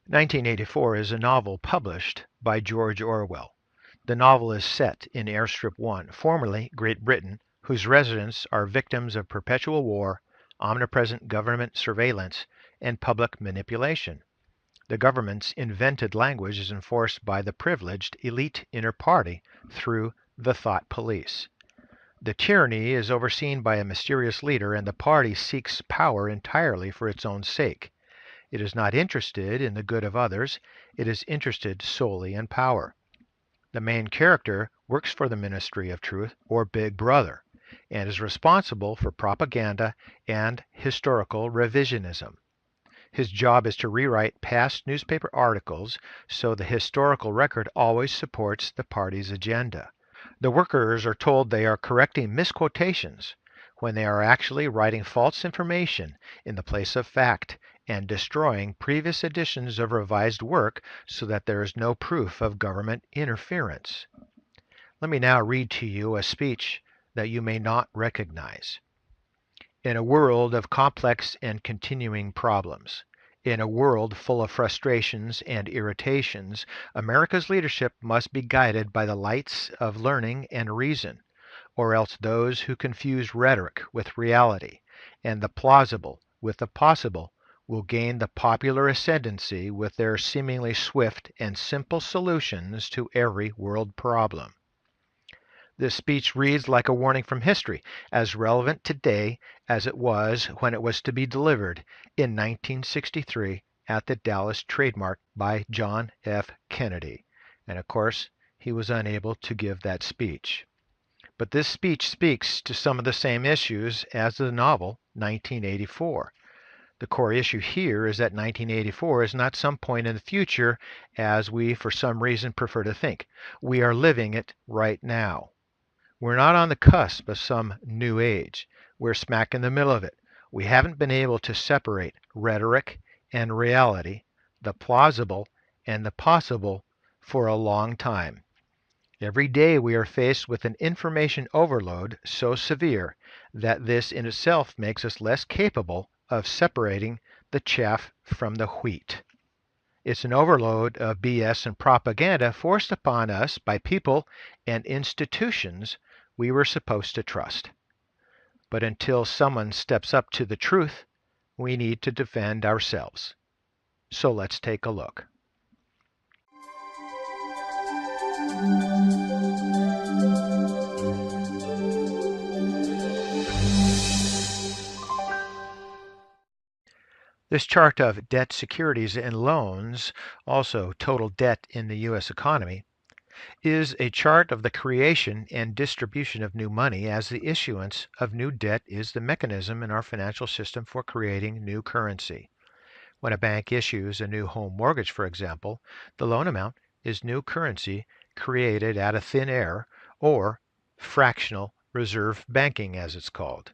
1984 is a novel published by George Orwell. The novel is set in Airstrip 1, formerly Great Britain, whose residents are victims of perpetual war, omnipresent government surveillance, and public manipulation. The government's invented language is enforced by the privileged elite inner party through the thought police. The tyranny is overseen by a mysterious leader, and the party seeks power entirely for its own sake. It is not interested in the good of others, it is interested solely in power. The main character works for the Ministry of Truth, or Big Brother, and is responsible for propaganda and historical revisionism. His job is to rewrite past newspaper articles so the historical record always supports the party's agenda. The workers are told they are correcting misquotations when they are actually writing false information in the place of fact and destroying previous editions of revised work so that there is no proof of government interference. Let me now read to you a speech that you may not recognize. In a world of complex and continuing problems, in a world full of frustrations and irritations, America's leadership must be guided by the lights of learning and reason, or else those who confuse rhetoric with reality and the plausible with the possible will gain the popular ascendancy with their seemingly swift and simple solutions to every world problem. This speech reads like a warning from history, as relevant today as it was when it was to be delivered in 1963 at the Dallas Trade Mart by John F. Kennedy. And of course, he was unable to give that speech. But this speech speaks to some of the same issues as the novel 1984. The core issue here is that 1984 is not some point in the future as we for some reason prefer to think. We are living it right now. We're not on the cusp of some new age. We're smack in the middle of it. We haven't been able to separate rhetoric and reality, the plausible and the possible, for a long time. Every day we are faced with an information overload so severe that this in itself makes us less capable of separating the chaff from the wheat. It's an overload of BS and propaganda forced upon us by people and institutions we were supposed to trust. But until someone steps up to the truth, we need to defend ourselves. So let's take a look. This chart of debt, securities, and loans, also total debt in the U.S. economy, is a chart of the creation and distribution of new money, as the issuance of new debt is the mechanism in our financial system for creating new currency. When a bank issues a new home mortgage, for example, the loan amount is new currency created out of thin air, or fractional reserve banking as it's called.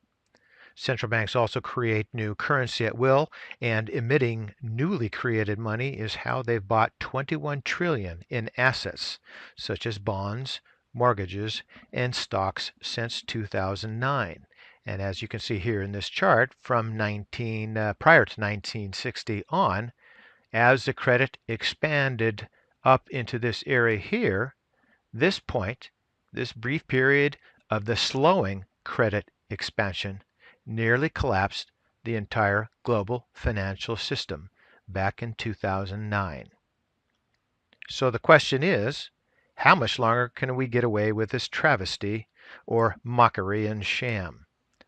Central banks also create new currency at will, and emitting newly created money is how they've bought $21 trillion in assets, such as bonds, mortgages, and stocks since 2009. And as you can see here in this chart, from prior to 1960 on, as the credit expanded up into this area here, this point, this brief period of the slowing credit expansion, nearly collapsed the entire global financial system back in 2009. So the question is, how much longer can we get away with this travesty or mockery and sham?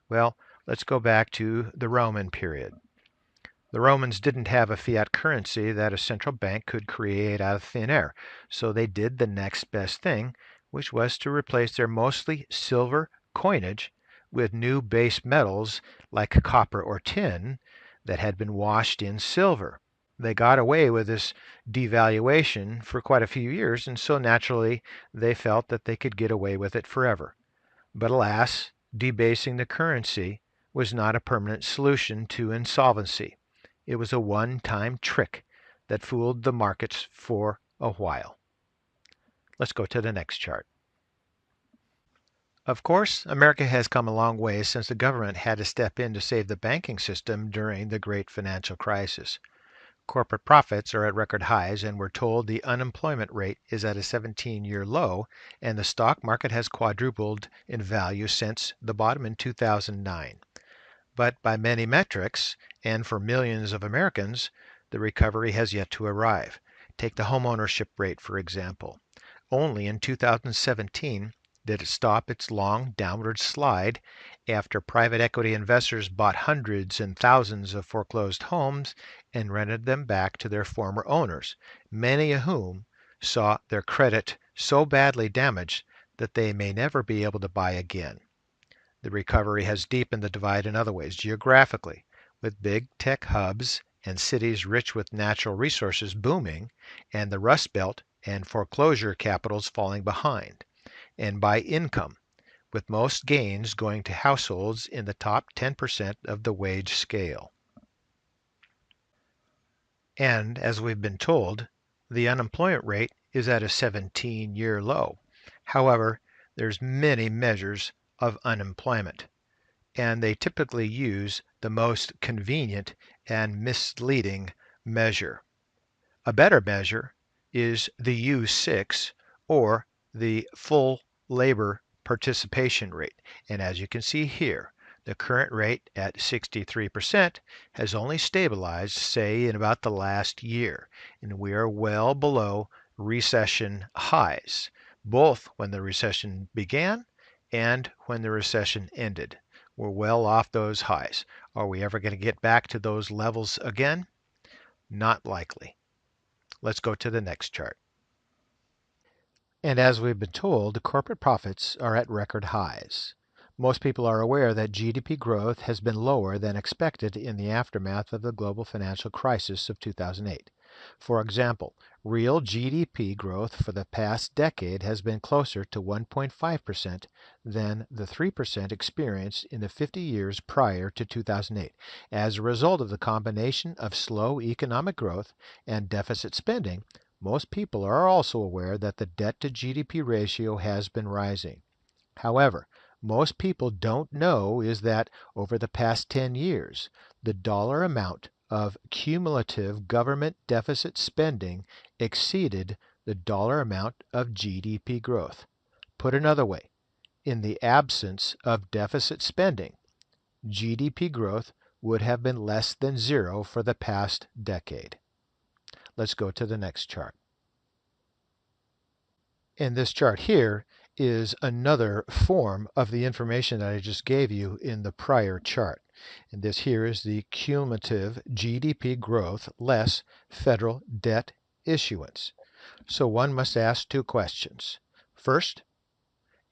Well, let's go back to the Roman period. The Romans didn't have a fiat currency that a central bank could create out of thin air, so they did the next best thing, which was to replace their mostly silver coinage with new base metals like copper or tin that had been washed in silver. They got away with this devaluation for quite a few years, and so naturally they felt that they could get away with it forever. But alas, debasing the currency was not a permanent solution to insolvency. It was a one-time trick that fooled the markets for a while. Let's go to the next chart. Of course, America has come a long way since the government had to step in to save the banking system during the great financial crisis. Corporate profits are at record highs, and we're told the unemployment rate is at a 17-year low, and the stock market has quadrupled in value since the bottom in 2009. But by many metrics, and for millions of Americans, the recovery has yet to arrive. Take the homeownership rate, for example. Only in 2017 did it stop its long downward slide after private equity investors bought hundreds and thousands of foreclosed homes and rented them back to their former owners, many of whom saw their credit so badly damaged that they may never be able to buy again. The recovery has deepened the divide in other ways, geographically, with big tech hubs and cities rich with natural resources booming, and the Rust Belt and foreclosure capitals falling behind, and by income, with most gains going to households in the top 10% of the wage scale. And as we've been told, the unemployment rate is at a 17-year low. However, there's many measures of unemployment, and they typically use the most convenient and misleading measure. A better measure is the U6, or the full labor participation rate. And as you can see here, the current rate at 63% has only stabilized, say, in about the last year, and we are well below recession highs, both when the recession began and when the recession ended. We're well off those highs. Are we ever going to get back to those levels again? Not likely. Let's go to the next chart. And as we've been told, corporate profits are at record highs. Most people are aware that GDP growth has been lower than expected in the aftermath of the global financial crisis of 2008. For example, real GDP growth for the past decade has been closer to 1.5% than the 3% experienced in the 50 years prior to 2008, as a result of the combination of slow economic growth and deficit spending. Most people are also aware that the debt to GDP ratio has been rising. However, most people don't know is that over the past 10 years, the dollar amount of cumulative government deficit spending exceeded the dollar amount of GDP growth. Put another way, in the absence of deficit spending, GDP growth would have been less than zero for the past decade. Let's go to the next chart. And this chart here is another form of the information that I just gave you in the prior chart. And this here is the cumulative GDP growth less federal debt issuance. So one must ask two questions. First,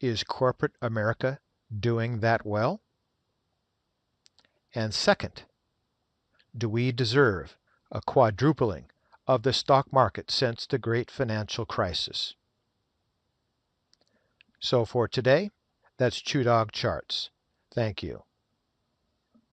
is corporate America doing that well? And second, do we deserve a quadrupling of the stock market since the great financial crisis? So for today, that's ChewDog Charts. Thank you.